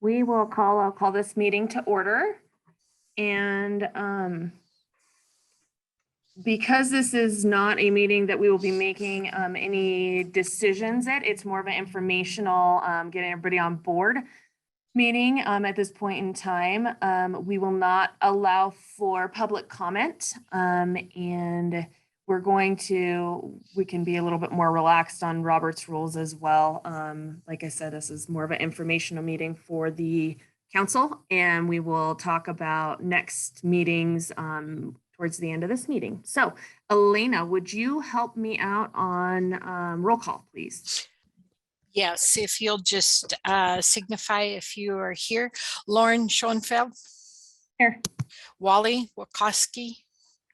I'll call this meeting to order. And because this is not a meeting that we will be making any decisions at, it's more of an informational, getting everybody on board meeting at this point in time. We will not allow for public comment, and we can be a little bit more relaxed on Robert's rules as well. Like I said, this is more of an informational meeting for the council, and we will talk about next meetings towards the end of this meeting. So Elena, would you help me out on roll call, please? Yes, if you'll just signify if you are here. Lauren Schoenfeld. Here. Wally Wachowski.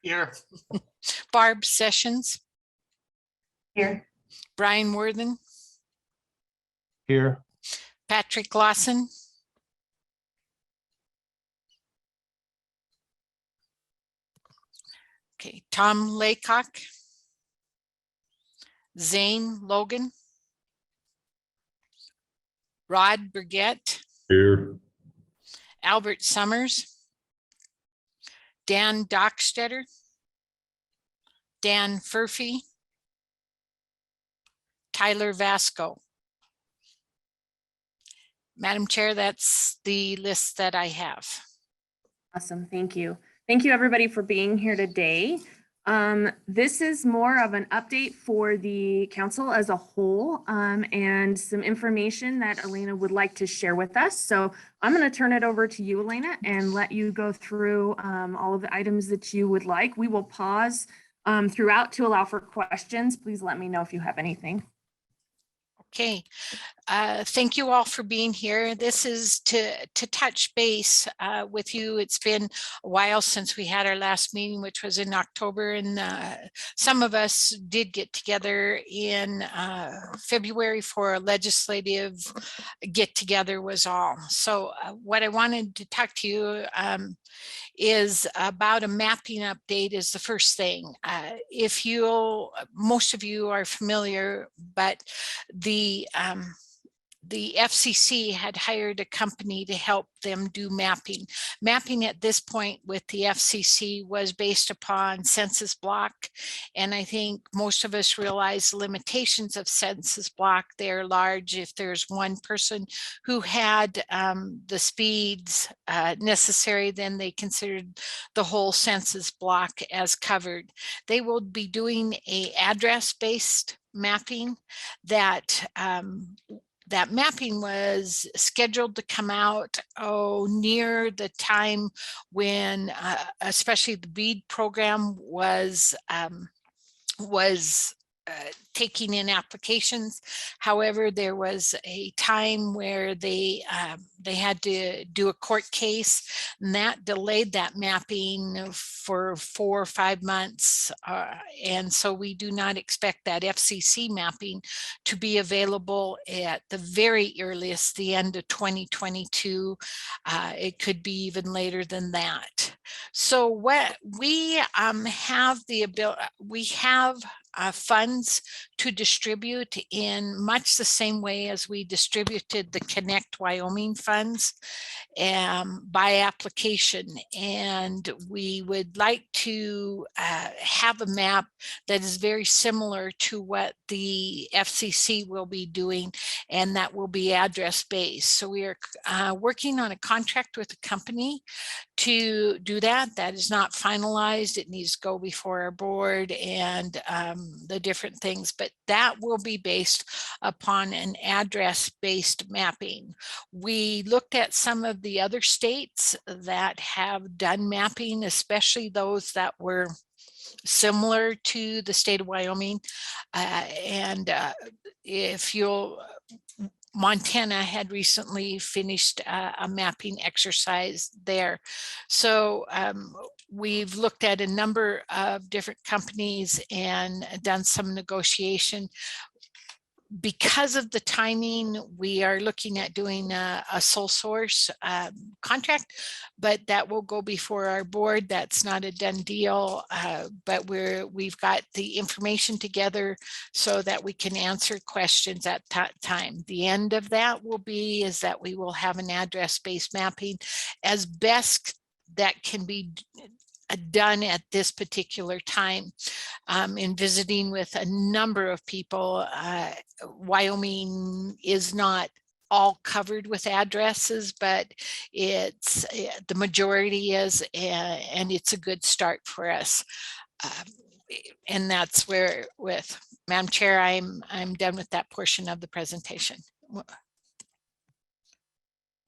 Here. Barb Sessions. Here. Brian Worthen. Here. Patrick Lawson. Okay, Tom Laycock. Zane Logan. Rod Burgett. Here. Albert Summers. Dan Dockstetter. Dan Furphy. Tyler Vasco. Madam Chair, that's the list that I have. Awesome, thank you. Thank you everybody for being here today. This is more of an update for the council as a whole, and some information that Elena would like to share with us. So I'm going to turn it over to you, Elena, and let you go through all of the items that you would like. We will pause throughout to allow for questions. Please let me know if you have anything. Okay, thank you all for being here. This is to touch base with you. It's been a while since we had our last meeting, which was in October, and some of us did get together in February for a legislative get together was all. So what I wanted to talk to you is about a mapping update is the first thing. If most of you are familiar, but the FCC had hired a company to help them do mapping. Mapping at this point with the FCC was based upon census block. And I think most of us realize the limitations of census block. They're large. If there's one person who had the speeds necessary, then they considered the whole census block as covered. They will be doing a address-based mapping that that mapping was scheduled to come out near the time when especially the BEAD program was taking in applications. However, there was a time where they had to do a court case, and that delayed that mapping for 4 or 5 months. And so we do not expect that FCC mapping to be available at the very earliest, the end of 2022. It could be even later than that. So what we have the ability, we have funds to distribute in much the same way as we distributed the Connect Wyoming funds by application. And we would like to have a map that is very similar to what the FCC will be doing, and that will be address based. So we are working on a contract with a company to do that. That is not finalized. It needs to go before our board and the different things, but that will be based upon an address-based mapping. We looked at some of the other states that have done mapping, especially those that were similar to the state of Wyoming. If you'll, Montana had recently finished a mapping exercise there. So we've looked at a number of different companies and done some negotiation. Because of the timing, we are looking at doing a sole source contract, but that will go before our board. That's not a done deal, but we've got the information together so that we can answer questions at that time. The end of that will be is that we will have an address-based mapping as best that can be done at this particular time. In visiting with a number of people, Wyoming is not all covered with addresses, but it's the majority is, and it's a good start for us. And that's where, with Madam Chair, I'm done with that portion of the presentation.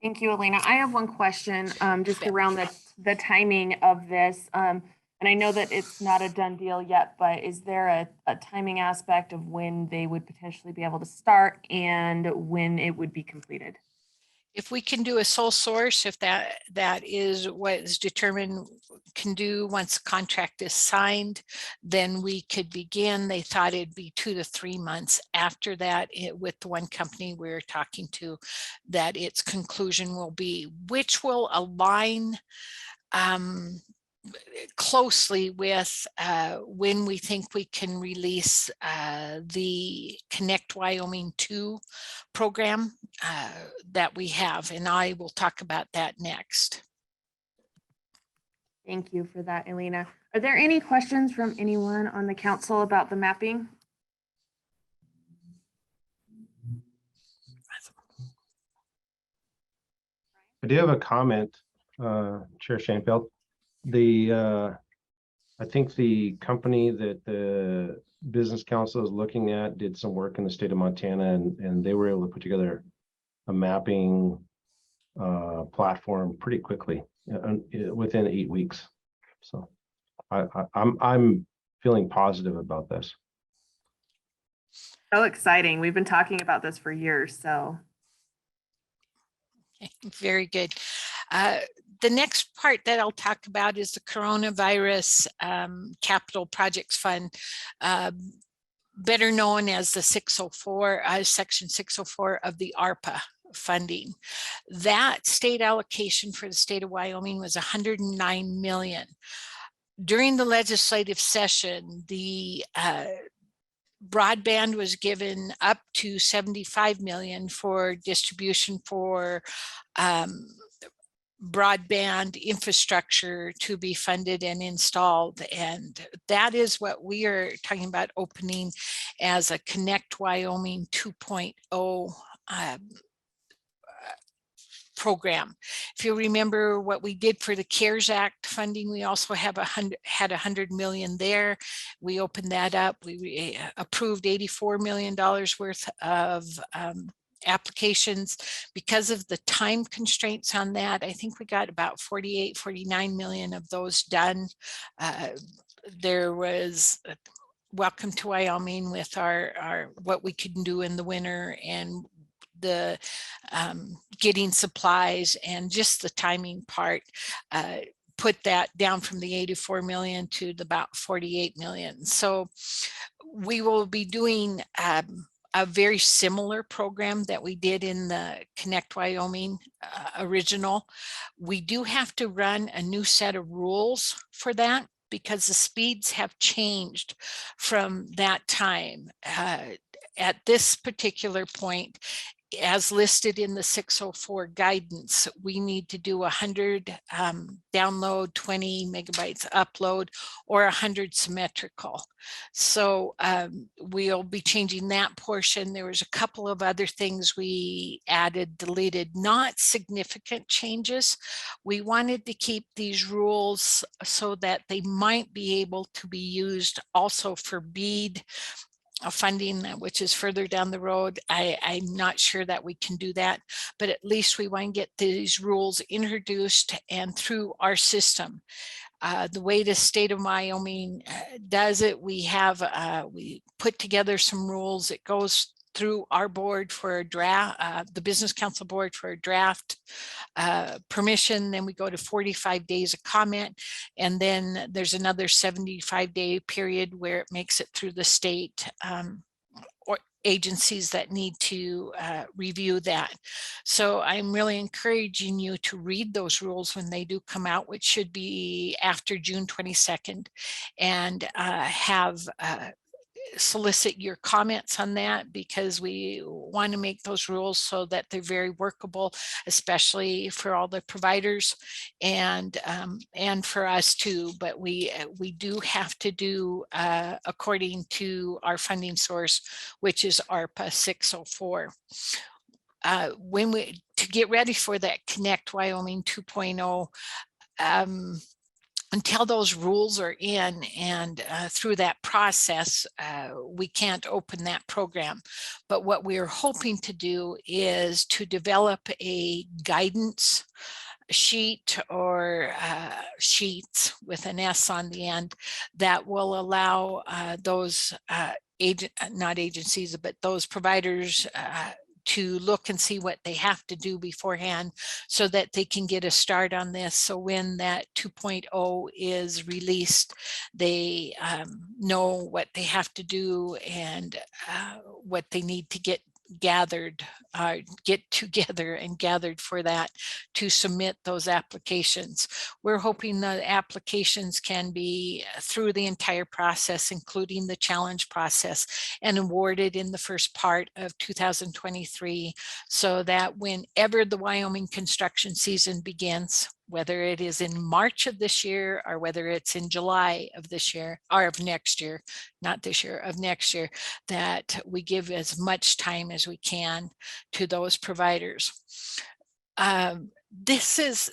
Thank you, Elena. I have one question just around the timing of this. And I know that it's not a done deal yet, but is there a timing aspect of when they would potentially be able to start and when it would be completed? If we can do a sole source, if that is what is determined can do once the contract is signed, then we could begin. They thought it'd be 2 to 3 months after that with the one company we're talking to, that its conclusion will be, which will align closely with when we think we can release the Connect Wyoming 2 program that we have, and I will talk about that next. Thank you for that, Elena. Are there any questions from anyone on the council about the mapping? I do have a comment, Chair Shanefield. I think the company that the business council is looking at did some work in the state of Montana, and they were able to put together a mapping platform pretty quickly, within 8 weeks. So I'm feeling positive about this. So exciting. We've been talking about this for years, so. Very good. The next part that I'll talk about is the Coronavirus Capital Projects Fund, better known as the 604, Section 604 of the ARPA funding. That state allocation for the state of Wyoming was 109 million. During the legislative session, the broadband was given up to 75 million for distribution for broadband infrastructure to be funded and installed, and that is what we are talking about opening as a Connect Wyoming 2.0 program. If you remember what we did for the CARES Act funding, we also have had 100 million there. We opened that up. We approved $84 million worth of applications. Because of the time constraints on that, I think we got about 49 million of those done. There was Welcome to Wyoming with our what we can do in the winter, and the getting supplies, and just the timing part put that down from the 84 million to about 48 million. So we will be doing a very similar program that we did in the Connect Wyoming original. We do have to run a new set of rules for that because the speeds have changed from that time. At this particular point, as listed in the 604 guidance, we need to do 100 download, 20 megabytes upload, or 100 symmetrical. So we'll be changing that portion. There was a couple of other things we added, deleted, not significant changes. We wanted to keep these rules so that they might be able to be used also for BEAD funding, which is further down the road. I'm not sure that we can do that, but at least we want to get these rules introduced and through our system. The way the state of Wyoming does it, we put together some rules. It goes through our board for a draft, the business council board for a draft permission. Then we go to 45 days of comment. And then there's another 75-day period where it makes it through the state agencies that need to review that. So I'm really encouraging you to read those rules when they do come out, which should be after June 22nd, and solicit your comments on that, because we want to make those rules so that they're very workable, especially for all the providers and for us too. But we do have to do according to our funding source, which is ARPA 604. To get ready for that Connect Wyoming 2.0, until those rules are in and through that process, we can't open that program. But what we are hoping to do is to develop a guidance sheet or sheets with an S on the end that will allow those not agencies, but those providers to look and see what they have to do beforehand so that they can get a start on this. So when that 2.0 is released, they know what they have to do and what they need to get together and gathered for that to submit those applications. We're hoping the applications can be through the entire process, including the challenge process, and awarded in the first part of 2023, so that whenever the Wyoming construction season begins, whether it is in March of this year or whether it's in July of this year or of next year, not this year, of next year, that we give as much time as we can to those providers. This is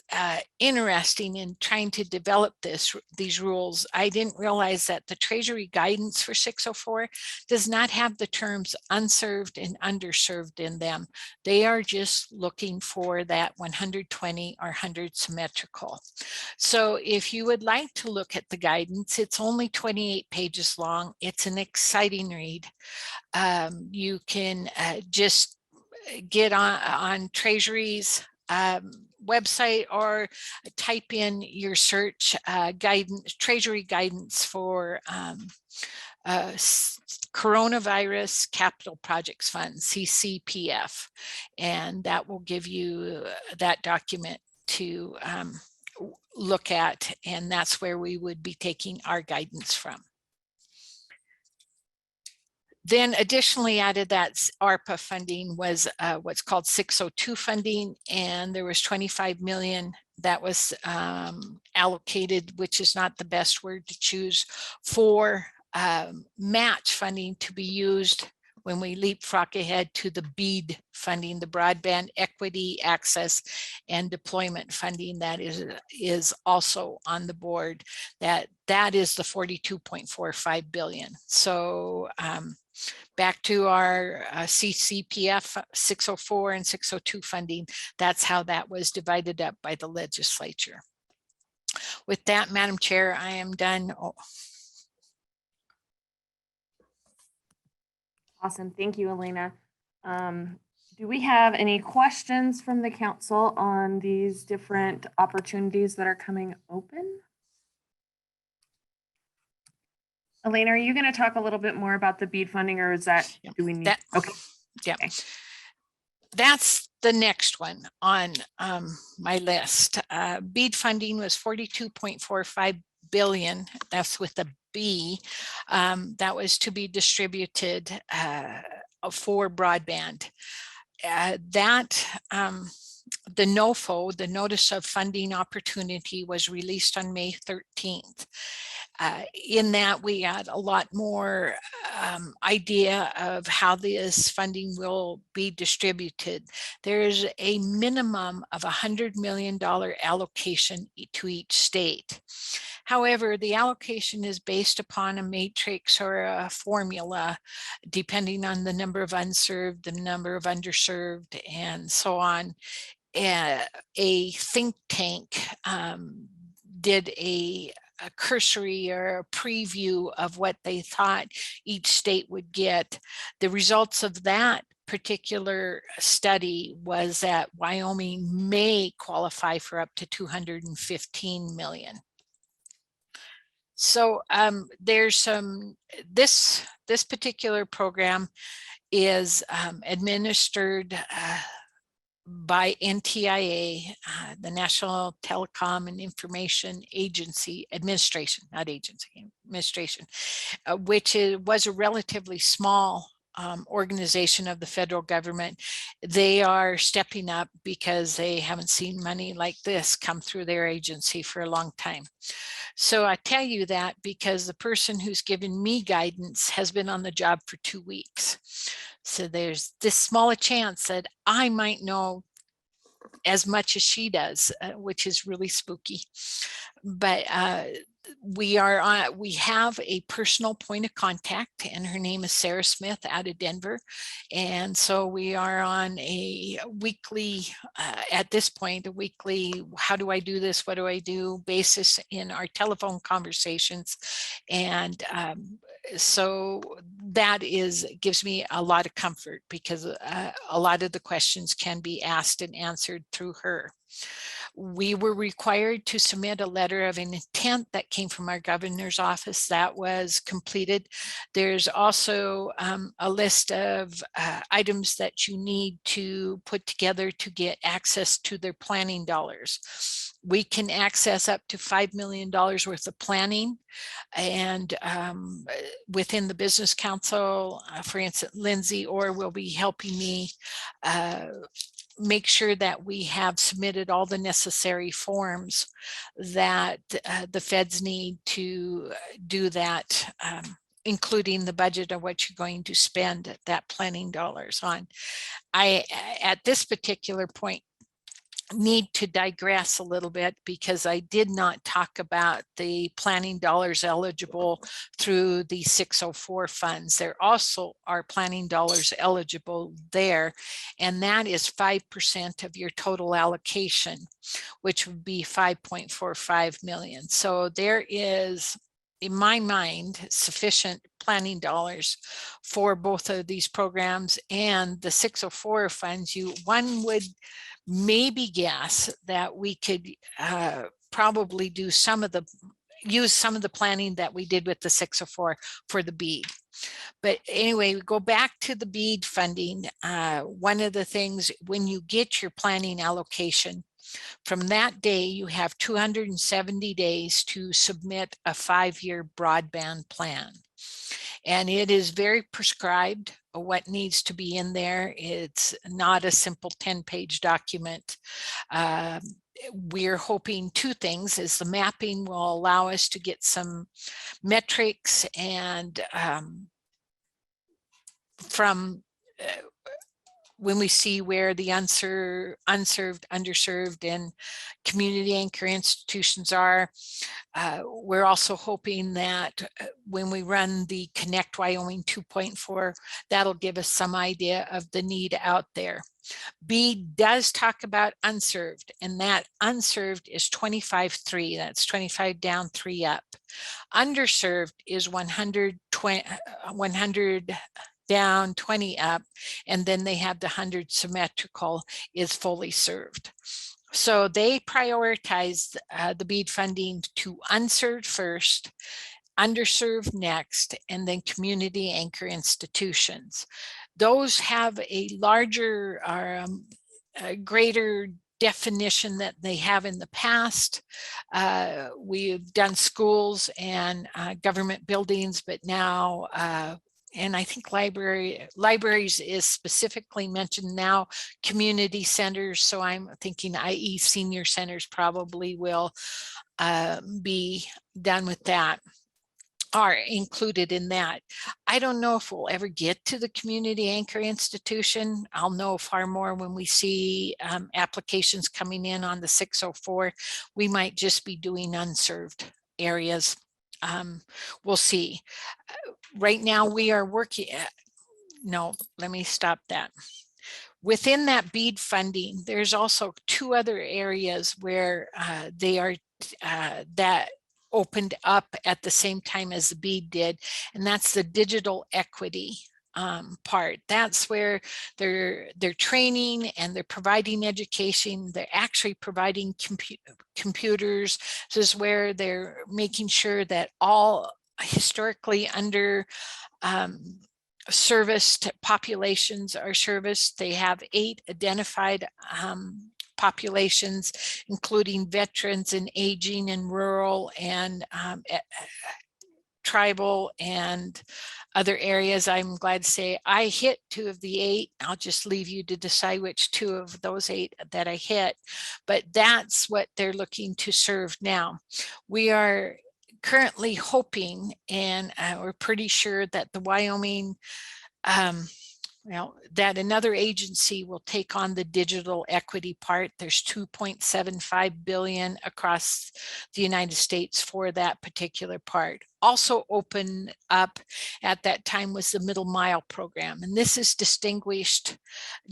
interesting in trying to develop these rules. I didn't realize that the Treasury guidance for 604 does not have the terms unserved and underserved in them. They are just looking for that 120 or 100 symmetrical. So if you would like to look at the guidance, it's only 28 pages long. It's an exciting read. You can just get on Treasury's website or type in your search guidance, Treasury guidance for Coronavirus Capital Projects Fund, CCPF, and that will give you that document to look at, and that's where we would be taking our guidance from. Then additionally added that ARPA funding was what's called 602 funding, and there was 25 million that was allocated, which is not the best word to choose, for match funding to be used when we leapfrog ahead to the BEAD funding, the Broadband Equity, Access, and Deployment funding that is also on the board. That is the 42.45 billion. So back to our CCPF 604 and 602 funding, that's how that was divided up by the legislature. With that, Madam Chair, I am done. Oh. Awesome. Thank you, Elena. Do we have any questions from the council on these different opportunities that are coming open? Elena, are you going to talk a little bit more about the BEAD funding, or is that, do we need that? Okay. Yeah. Okay. That's the next one on my list. BEAD funding was 42.45 billion. That's with a B. That was to be distributed for broadband. The NOFO, the Notice of Funding Opportunity, was released on May 13th. In that, we had a lot more idea of how this funding will be distributed. There's a minimum of $100 million allocation to each state. However, the allocation is based upon a matrix or a formula, depending on the number of unserved, the number of underserved, and so on. A think tank did a cursory or a preview of what they thought each state would get. The results of that particular study was that Wyoming may qualify for up to 215 million. So there's this particular program is administered by NTIA, the National Telecom and Information Agency Administration, not agency, administration, which was a relatively small organization of the federal government. They are stepping up because they haven't seen money like this come through their agency for a long time. So I tell you that because the person who's given me guidance has been on the job for 2 weeks. So there's this small a chance that I might know as much as she does, which is really spooky. But we have a personal point of contact, and her name is Sarah Smith out of Denver. And so we are on a weekly, at this point, a weekly, how do I do this? What do I do? Basis in our telephone conversations. And so that gives me a lot of comfort because a lot of the questions can be asked and answered through her. We were required to submit a letter of intent that came from our governor's office. That was completed. There's also a list of items that you need to put together to get access to their planning dollars. We can access up to $5 million worth of planning. And within the Business Council, for instance, Lindsay Orr will be helping me make sure that we have submitted all the necessary forms that the feds need to do that, including the budget of what you're going to spend that planning dollars on. I, at this particular point, need to digress a little bit because I did not talk about the planning dollars eligible through the 604 funds. There also are planning dollars eligible there, and that is 5% of your total allocation, which would be 5.45 million. So there is, in my mind, sufficient planning dollars for both of these programs. And the 604 funds, one would maybe guess that we could probably do use some of the planning that we did with the 604 for the BEAD. But anyway, we go back to the BEAD funding. One of the things, when you get your planning allocation, from that day, you have 270 days to submit a 5-year broadband plan. And it is very prescribed what needs to be in there. It's not a simple 10-page document. We're hoping 2 things is the mapping will allow us to get some metrics and from when we see where the unserved, underserved, and community anchor institutions are. We're also hoping that when we run the Connect Wyoming 2.4, that'll give us some idea of the need out there. BEAD does talk about unserved, and that unserved is 25-3. That's 25 down, 3 up. Underserved is 100 down, 20 up, and then they have the 100 symmetrical is fully served. So they prioritize the BEAD funding to unserved first, underserved next, and then community anchor institutions. Those have a larger or a greater definition that they have in the past. We've done schools and government buildings, but now and I think libraries is specifically mentioned now, community centers. So I'm thinking i.e. senior centers probably will be done with that, are included in that. I don't know if we'll ever get to the community anchor institution. I'll know far more when we see applications coming in on the 604. We might just be doing unserved areas. We'll see. Right now we are working, no, let me stop that. Within that BEAD funding, there's also 2 other areas where they are, that opened up at the same time as the BEAD did, and that's the digital equity part. That's where they're training and they're providing education. They're actually providing computers. This is where they're making sure that all historically serviced populations are serviced. They have 8 identified populations, including veterans and aging and rural and tribal and other areas. I'm glad to say I hit 2 of the 8. I'll just leave you to decide which 2 of those 8 that I hit, but that's what they're looking to serve now. We are currently hoping, and we're pretty sure that the Wyoming that another agency will take on the digital equity part. There's 2.75 billion across the United States for that particular part. Also open up at that time was the middle mile program. And this is distinguished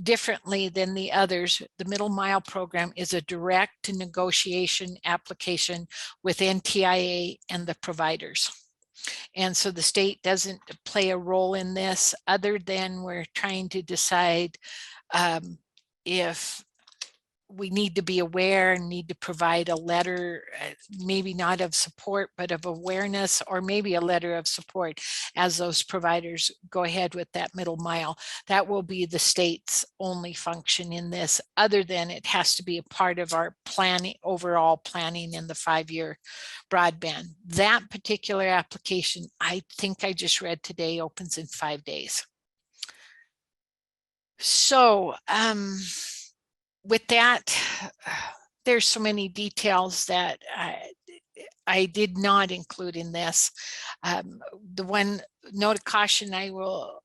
differently than the others. The middle mile program is a direct negotiation application with NTIA and the providers. And so the state doesn't play a role in this other than we're trying to decide if we need to be aware and need to provide a letter, maybe not of support, but of awareness, or maybe a letter of support as those providers go ahead with that middle mile. That will be the state's only function in this, other than it has to be a part of our planning, overall planning in the 5-year broadband. That particular application, I think I just read today, opens in 5 days. So, with that, there's so many details that I did not include in this. The one note of caution I will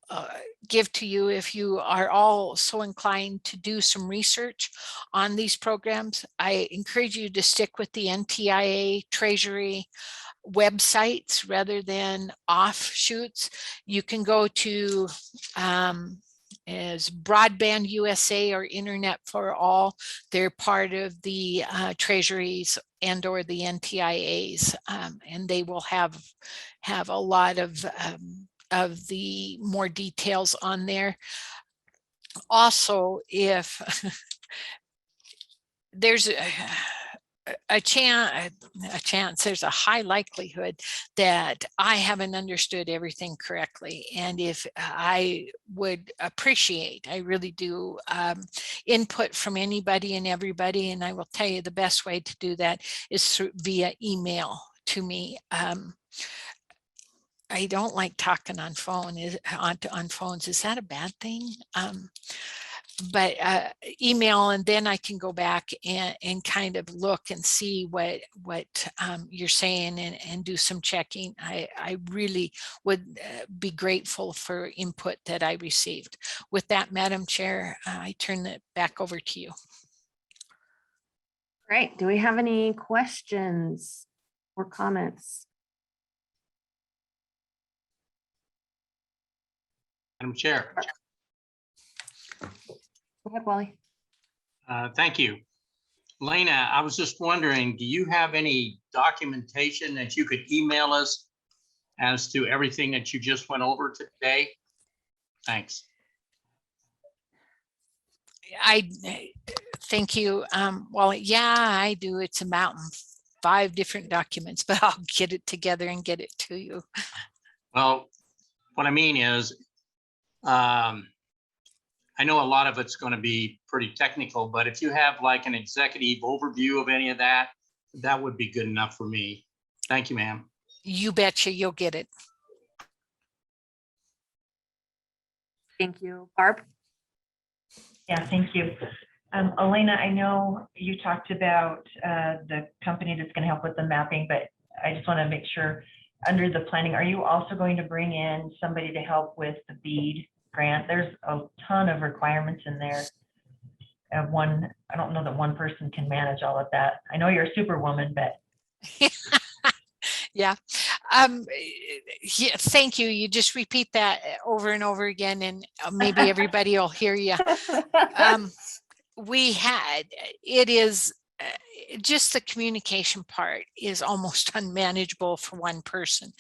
give to you, if you are all so inclined to do some research on these programs, I encourage you to stick with the NTIA Treasury websites rather than offshoots. You can go to as Broadband USA or Internet for All. They're part of the treasuries and or the NTIAs, and they will have a lot of the more details on there. Also, if there's a chance, there's a high likelihood that I haven't understood everything correctly. And if I would appreciate, I really do, input from anybody and everybody. And I will tell you the best way to do that is via email to me. I don't like talking on phone, on phones. Is that a bad thing? But email, and then I can go back and kind of look and see what you're saying and do some checking. I really would be grateful for input that I received. With that, Madam Chair, I turn it back over to you. Great. Do we have any questions or comments? Madam Chair. Go ahead, Wally. Thank you. Lena, I was just wondering, do you have any documentation that you could email us as to everything that you just went over today? Thanks. Thank you. Well, yeah, I do. It's about 5 different documents, but I'll get it together and get it to you. Well, what I mean is, I know a lot of it's going to be pretty technical, but if you have like an executive overview of any of that, that would be good enough for me. Thank you, ma'am. You betcha, you'll get it. Thank you. Barb? Yeah, thank you. Elena, I know you talked about the company that's going to help with the mapping, but I just want to make sure under the planning, are you also going to bring in somebody to help with the BEAD grant? There's a ton of requirements in there. I don't know that one person can manage all of that. I know you're a superwoman, but yeah. Yeah, thank you. You just repeat that over and over again, and maybe everybody will hear you. It is just the communication part is almost unmanageable for one person.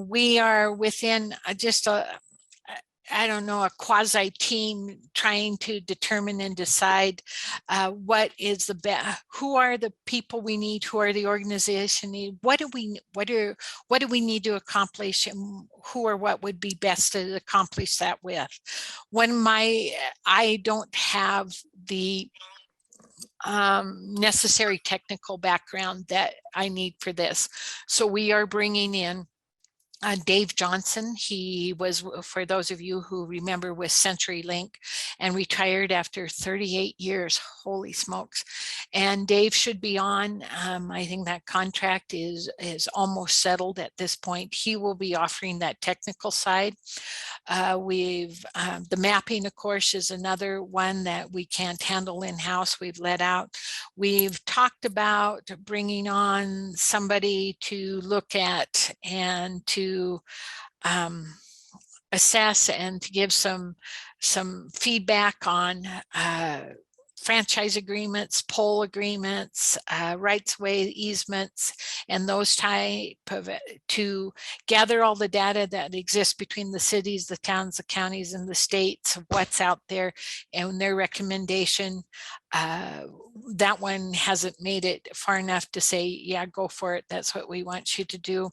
We are within just I don't know, a quasi team trying to determine and decide what is the best, who are the people we need, who are the organization need, what do we need to accomplish, and who or what would be best to accomplish that with. I don't have the necessary technical background that I need for this. So we are bringing in Dave Johnson. He was, for those of you who remember, with CenturyLink and retired after 38 years. Holy smokes. And Dave should be on. I think that contract is almost settled at this point. He will be offering that technical side. The mapping, of course, is another one that we can't handle in-house. We've let out. We've talked about bringing on somebody to look at and to assess and to give some feedback on franchise agreements, poll agreements, rights of way easements, and those type of, to gather all the data that exists between the cities, the towns, the counties, and the states, of what's out there and their recommendation. That one hasn't made it far enough to say, yeah, go for it. That's what we want you to do.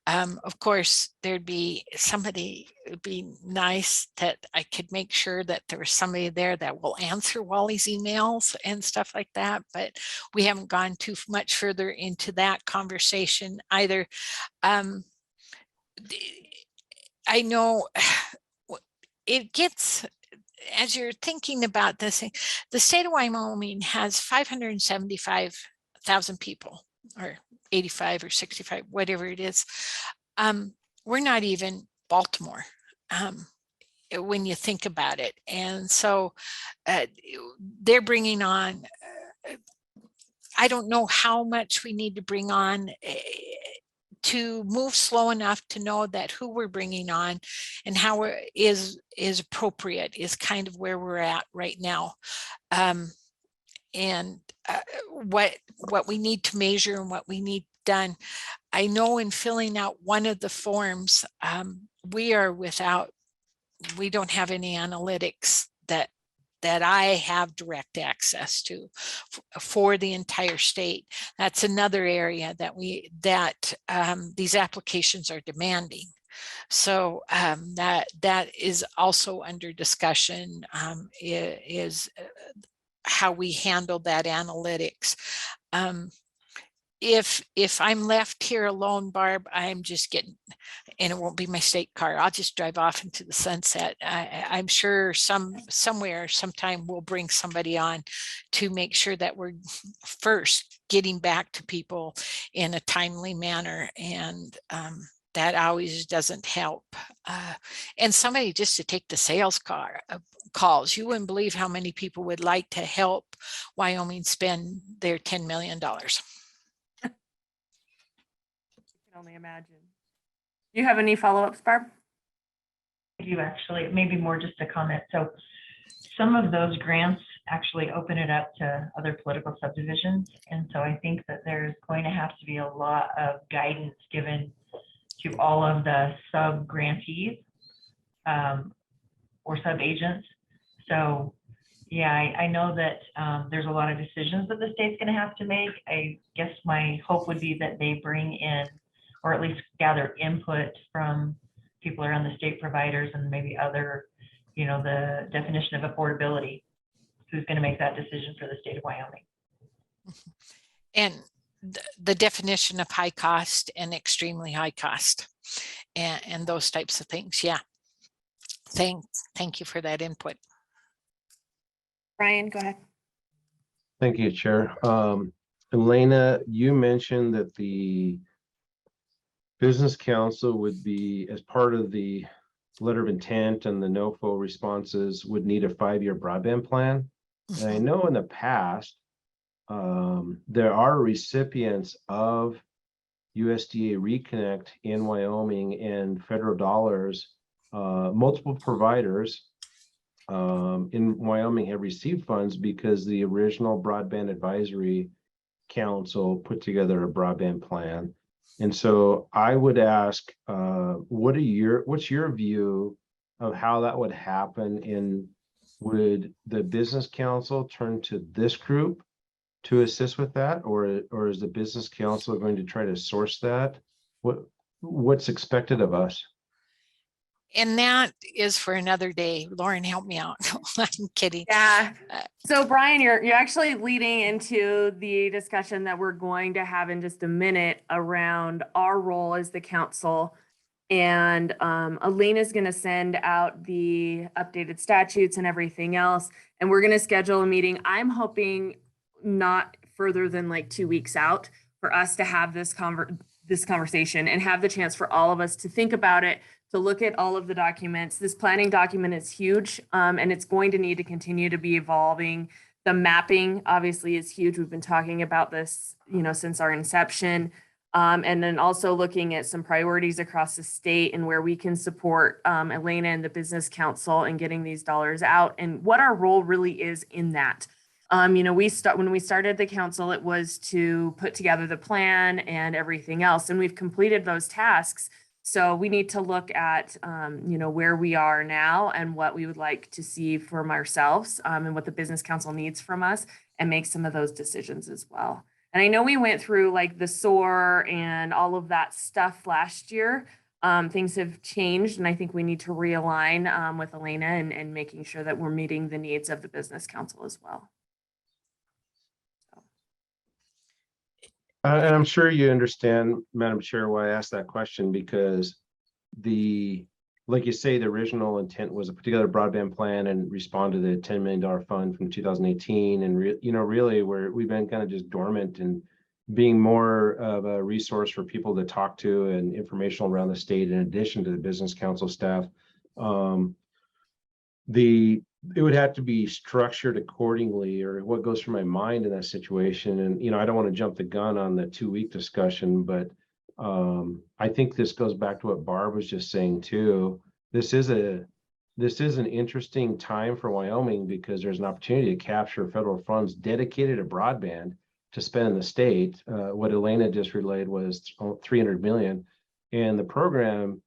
Of course, there'd be somebody, it'd be nice that I could make sure that there was somebody there that will answer Wally's emails and stuff like that, but we haven't gone too much further into that conversation either. I know it gets, as you're thinking about this, the state of Wyoming has 575,000 people, or 85 or 65, whatever it is. We're not even Baltimore when you think about it. And so they're bringing on, I don't know how much we need to bring on to move slow enough to know that who we're bringing on and how is appropriate is kind of where we're at right now. And what we need to measure and what we need done. I know in filling out one of the forms, we don't have any analytics that I have direct access to for the entire state. That's another area that these applications are demanding. So that is also under discussion, is how we handle that analytics. If I'm left here alone, Barb, I'm just getting, and it won't be my state car, I'll just drive off into the sunset. I'm sure somewhere, sometime we'll bring somebody on to make sure that we're first getting back to people in a timely manner. And that always doesn't help. And somebody just to take the sales calls. You wouldn't believe how many people would like to help Wyoming spend their $10 million. Only imagine. Do you have any follow-ups, Barb? I do actually, maybe more just a comment. So some of those grants actually open it up to other political subdivisions. And so I think that there's going to have to be a lot of guidance given to all of the sub-grantees or sub-agents. So yeah, I know that there's a lot of decisions that the state's going to have to make. I guess my hope would be that they bring in, or at least gather input from people around the state providers and maybe other, the definition of affordability, who's going to make that decision for the state of Wyoming. And the definition of high cost and extremely high cost and those types of things. Yeah. Thank you for that input. Brian, go ahead. Thank you, Chair. Elena, you mentioned that the Business Council would be, as part of the letter of intent and the NOFO responses, would need a 5-year broadband plan. And I know in the past, there are recipients of USDA Reconnect in Wyoming and federal dollars. Multiple providers in Wyoming have received funds because the original Broadband Advisory Council put together a broadband plan. And so I would ask, what's your view of how that would happen in, would the business council turn to this group to assist with that, or is the business council going to try to source that? What's expected of us? And that is for another day. Lauren, help me out. I'm kidding. Yeah. So Brian, you're actually leading into the discussion that we're going to have in just a minute around our role as the council. And Elaine is going to send out the updated statutes and everything else. And we're going to schedule a meeting. I'm hoping not further than like 2 weeks out for us to have this conversation and have the chance for all of us to think about it, to look at all of the documents. This planning document is huge, and it's going to need to continue to be evolving. The mapping obviously is huge. We've been talking about this, since our inception. And then also looking at some priorities across the state and where we can support Elena and the Business Council in getting these dollars out and what our role really is in that. When we started the council, it was to put together the plan and everything else, and we've completed those tasks. So we need to look at, where we are now and what we would like to see from ourselves and what the Business Council needs from us and make some of those decisions as well. And I know we went through like the SOAR and all of that stuff last year. Things have changed, and I think we need to realign with Elena and making sure that we're meeting the needs of the Business Council as well. And I'm sure you understand, Madam Chair, why I asked that question, because like you say, the original intent was to put together a broadband plan and respond to the $10 million fund from 2018. And really we've been kind of just dormant and being more of a resource for people to talk to and informational around the state, in addition to the Business Council staff. It would have to be structured accordingly, or what goes through my mind in that situation. And, I don't want to jump the gun on the 2-week discussion, but I think this goes back to what Barb was just saying too. This is an interesting time for Wyoming, because there's an opportunity to capture federal funds dedicated to broadband to spend in the state. What Elena just relayed was $300 million, and the program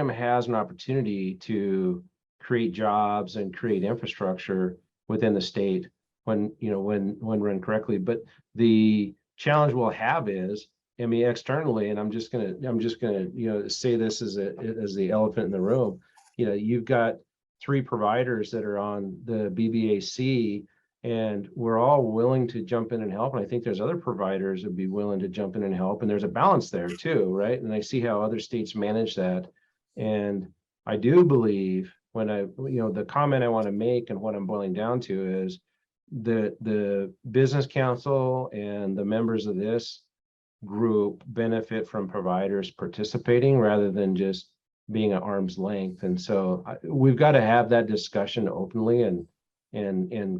has an opportunity to create jobs and create infrastructure within the state when run correctly. But the challenge we'll have is, externally, and I'm just gonna say this as the elephant in the room. You've got 3 providers that are on the BBAC, and we're all willing to jump in and help. And I think there's other providers that'd be willing to jump in and help. And there's a balance there too, right? And I see how other states manage that. And I do believe the comment I want to make and what I'm boiling down to is the Business Council and the members of this group benefit from providers participating rather than just being at arm's length. And so we've got to have that discussion openly and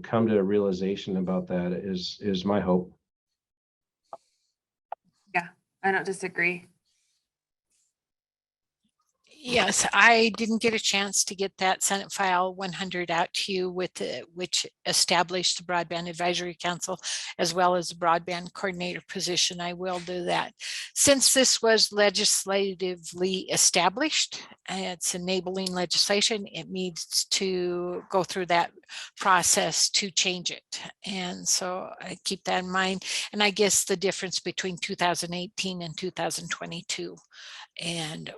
come to a realization about that is my hope. Yeah, I don't disagree. Yes, I didn't get a chance to get that Senate File 100 out to you which established the Broadband Advisory Council as well as the Broadband Coordinator position. I will do that. Since this was legislatively established, it's enabling legislation, it needs to go through that process to change it. And so I keep that in mind. And I guess the difference between 2018 and 2022 and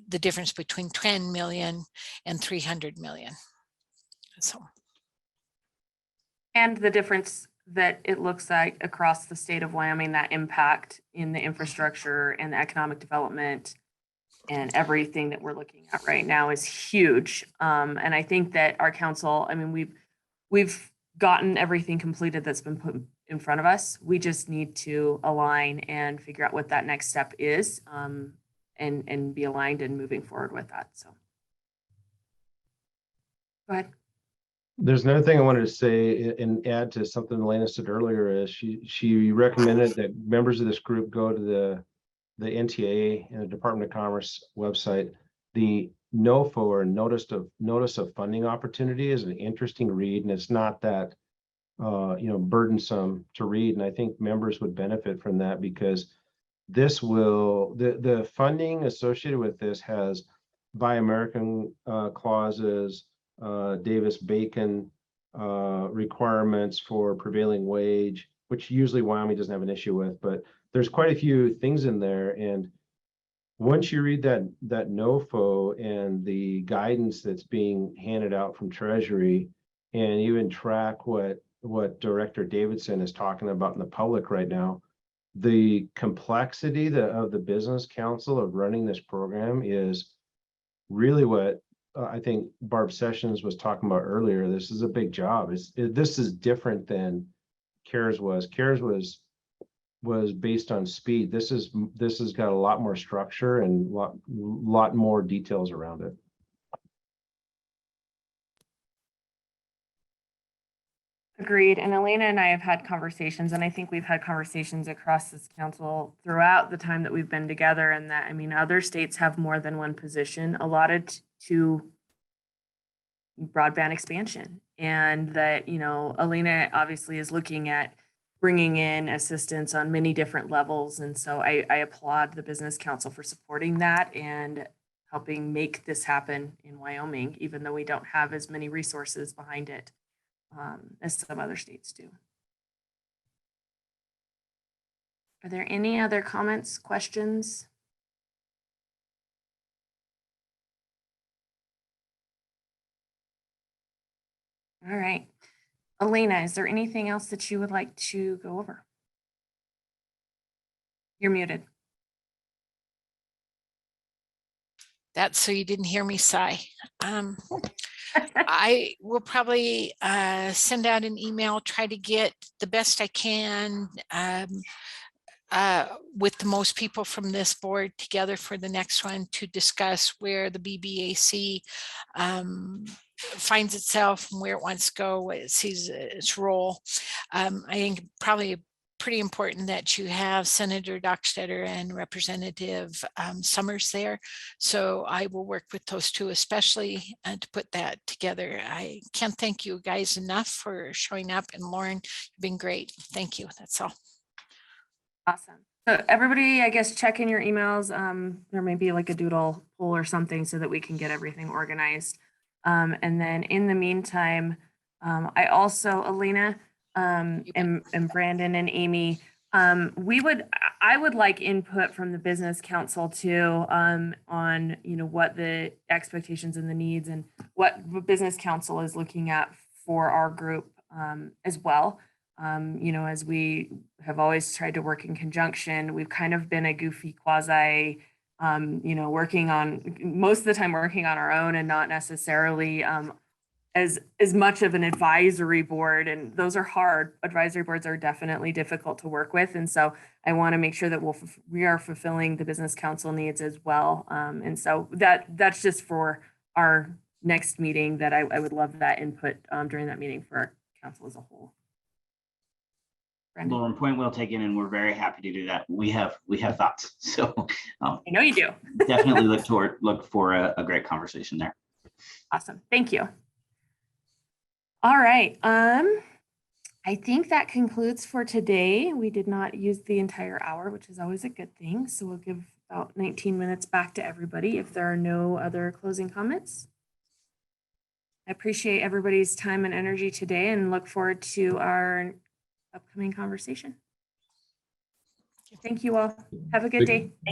the difference between 10 million and 300 million. So. And the difference that it looks like across the state of Wyoming, that impact in the infrastructure and the economic development and everything that we're looking at right now is huge. And I think that our council, we've gotten everything completed that's been put in front of us. We just need to align and figure out what that next step is. And be aligned and moving forward with that. So go ahead. There's another thing I wanted to say and add to something Elena said earlier is she recommended that members of this group go to the NTA and the Department of Commerce website. The NOFO, or Notice of Funding Opportunity, is an interesting read, and it's not that burdensome to read. And I think members would benefit from that, because this will, the funding associated with this has Buy American clauses, Davis-Bacon requirements for prevailing wage, which usually Wyoming doesn't have an issue with, but there's quite a few things in there. And once you read that NOFO and the guidance that's being handed out from Treasury, and even track what Director Davidson is talking about in the public right now, the complexity of the business council of running this program is really what I think Barb Sessions was talking about earlier. This is a big job. This is different than CARES was. CARES was based on speed. This has got a lot more structure and lot more details around it. Agreed. And Elena and I have had conversations, and I think we've had conversations across this council throughout the time that we've been together, and that, I mean, other states have more than one position allotted to broadband expansion. And that, you know, Elena obviously is looking at bringing in assistance on many different levels. And so I applaud the Business Council for supporting that and helping make this happen in Wyoming, even though we don't have as many resources behind it as some other states do. Are there any other comments, questions? All right. Elena, is there anything else that you would like to go over? You're muted. That's so you didn't hear me sigh. I will probably send out an email, try to get the best I can with the most people from this board together for the next one to discuss where the BBAC finds itself and where it wants to go, what it sees its role. I think probably pretty important that you have Senator Dockstetter and Representative Summers there. So I will work with those two, especially to put that together. I can't thank you guys enough for showing up, and Lauren, you've been great. Thank you. That's all. Awesome. So everybody, I guess, check in your emails. There may be like a doodle poll or something so that we can get everything organized. And then in the meantime, I also, Elena, and Brandon and Amy, I would like input from the Business Council too, on, you know, what the expectations and the needs and what Business Council is looking at for our group as well. You know, as we have always tried to work in conjunction, we've kind of been a goofy quasi, you know, most of the time working on our own and not necessarily as much of an advisory board, and those are hard. Advisory boards are definitely difficult to work with, and so I want to make sure that we are fulfilling the Business Council needs as well. And so that's just for our next meeting, that I would love that input during that meeting for our council as a whole. Brandon? Lauren, point well taken, and we're very happy to do that. We have thoughts, so I know you do. definitely look for a great conversation there. Awesome, thank you. All right, I think that concludes for today. We did not use the entire hour, which is always a good thing. So we'll give about 19 minutes back to everybody if there are no other closing comments. I appreciate everybody's time and energy today and look forward to our upcoming conversation. Thank you all. Have a good day.